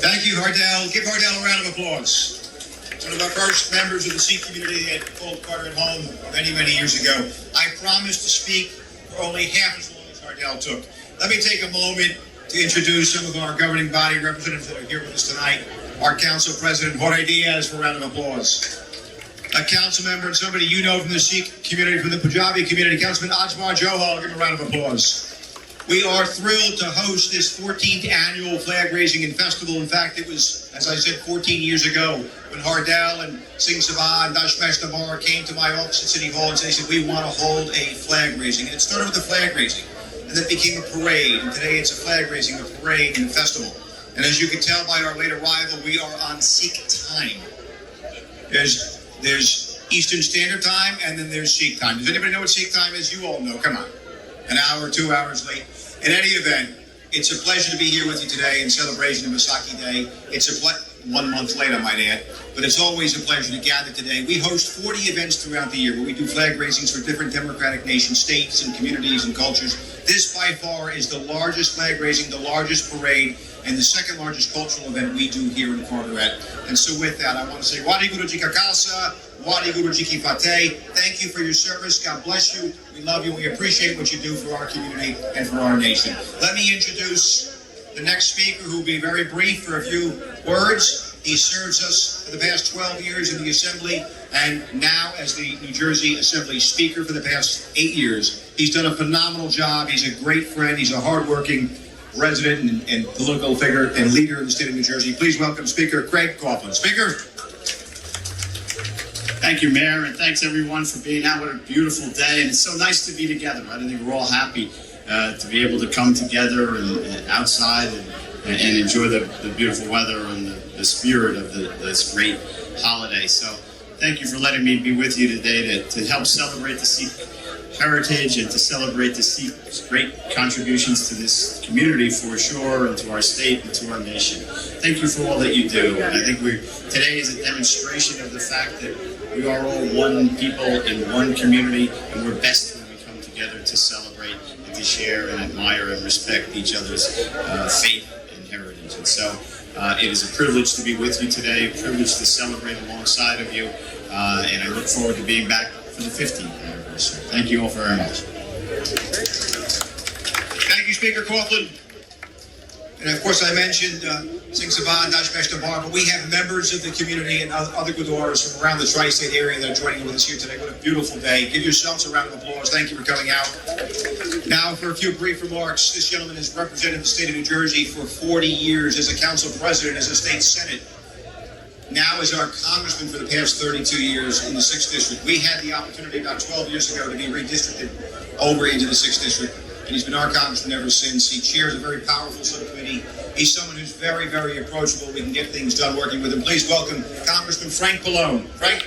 Thank you, Hardell. Give Hardell a round of applause. One of our first members of the Sikh community that called Carteret home many, many years ago. I promised to speak for only half as long as Hardell took. Let me take a moment to introduce some of our governing body representatives that are here with us tonight. Our Council President, Jorge Diaz, for a round of applause. A council member and somebody you know from the Sikh community, from the Punjabi community, Councilman Ajmal Johal, give him a round of applause. We are thrilled to host this 14th annual flag raising and festival. In fact, it was, as I said, 14 years ago when Hardell and Singh Sabha and Dashmesh Tabar came to my office at City Hall and said, we want to hold a flag raising. And it started with the flag raising, and then became a parade. And today it's a flag raising, a parade, and a festival. And as you can tell by our late arrival, we are on Sikh time. There's Eastern Standard Time, and then there's Sikh time. Does anybody know what Sikh time is? You all know. Come on. An hour, 2 hours late. In any event, it's a pleasure to be here with you today in celebration of Vaisakhi Day. It's a 1 month late, I might add, but it's always a pleasure to gather today. We host 40 events throughout the year where we do flag raisings for different democratic nations, states, and communities and cultures. This, by far, is the largest flag raising, the largest parade, and the second largest cultural event we do here in Carteret. And so with that, I want to say, Wadi Guru Ji Ka Khalsa, Wadi Guru Ji Ki Fateh. Thank you for your service. God bless you. We love you. We appreciate what you do for our community and for our nation. Let me introduce the next speaker, who will be very brief for a few words. He serves us for the past 12 years in the Assembly, and now as the New Jersey Assembly Speaker for the past 8 years. He's done a phenomenal job. He's a great friend. He's a hardworking resident and political figure and leader in the state of New Jersey. Please welcome Speaker Craig Coughlin. Speaker. Thank you, Mayor, and thanks everyone for being out. What a beautiful day, and it's so nice to be together. I think we're all happy to be able to come together and outside and enjoy the beautiful weather and the spirit of this great holiday. So thank you for letting me be with you today to help celebrate the Sikh heritage and to celebrate the Sikh's great contributions to this community for sure, and to our state and to our nation. Thank you for all that you do. And I think today is a demonstration of the fact that we are all one people in one community, and we're best when we come together to celebrate and to share and admire and respect each other's faith and heritage. And so it is a privilege to be with you today, a privilege to celebrate alongside of you, and I look forward to being back for the 15th anniversary. Thank you all very much. Thank you, Speaker Coughlin. And of course, I mentioned Singh Sabha and Dashmesh Tabar, but we have members of the community and other Gurdwaras from around the tri-state area that are joining with us here today. What a beautiful day. Give yourselves a round of applause. Thank you for coming out. Now, for a few brief remarks, this gentleman has represented the state of New Jersey for 40 years as a council president, as a state senate. Now as our congressman for the past 32 years in the 6th District. We had the opportunity about 12 years ago to be redistricted over into the 6th District, and he's been our congressman ever since. He chairs a very powerful subcommittee. He's someone who's very, very approachable. We can get things done working with him. Please welcome Congressman Frank Pallone. Frank?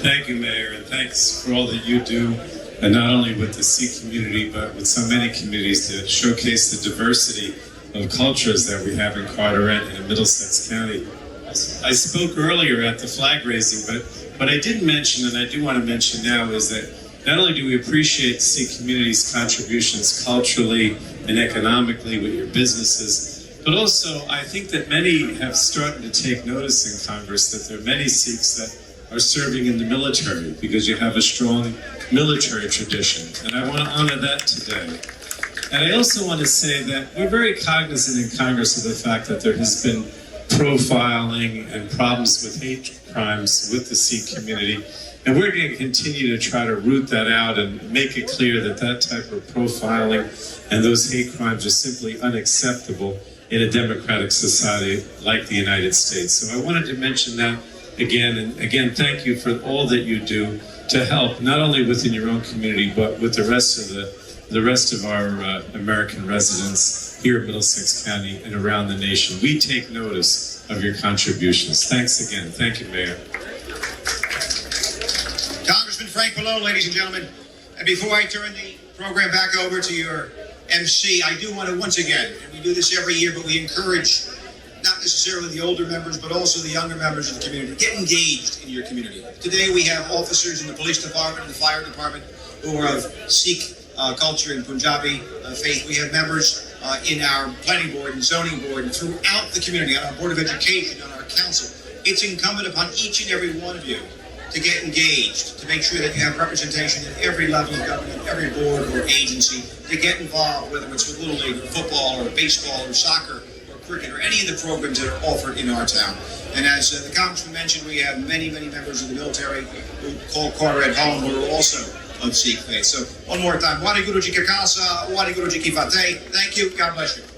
Thank you, Mayor, and thanks for all that you do, and not only with the Sikh community, but with so many communities to showcase the diversity of cultures that we have in Carteret and in Middlesex County. I spoke earlier at the flag raising, but what I didn't mention, and I do want to mention now, is that not only do we appreciate the Sikh community's contributions culturally and economically with your businesses, but also I think that many have started to take notice in Congress that there are many Sikhs that are serving in the military, because you have a strong military tradition, and I want to honor that today. And I also want to say that we're very cognizant in Congress of the fact that there has been profiling and problems with hate crimes with the Sikh community. And we're going to continue to try to root that out and make it clear that that type of profiling and those hate crimes are simply unacceptable in a democratic society like the United States. So I wanted to mention that again. And again, thank you for all that you do to help, not only within your own community, but with the rest of our American residents here in Middlesex County and around the nation. We take notice of your contributions. Thanks again. Thank you, Mayor. Congressman Frank Pallone, ladies and gentlemen. And before I turn the program back over to your MC, I do want to once again, and we do this every year, but we encourage not necessarily the older members, but also the younger members of the community, get engaged in your community. Today we have officers in the police department and the fire department who are of Sikh culture and Punjabi faith. We have members in our planning board and zoning board and throughout the community, on our board of education, on our council. It's incumbent upon each and every one of you to get engaged, to make sure that you have representation at every level of government, every board or agency, to get involved, whether it's with Little League or football or baseball or soccer or cricket or any of the programs that are offered in our town. And as the Congressman mentioned, we have many, many members of the military who call Carteret home who are also of Sikh faith. So one more time, Wadi Guruji Ki Khalsa, Wadi Guruji Ki Fateh. Thank you. God bless you.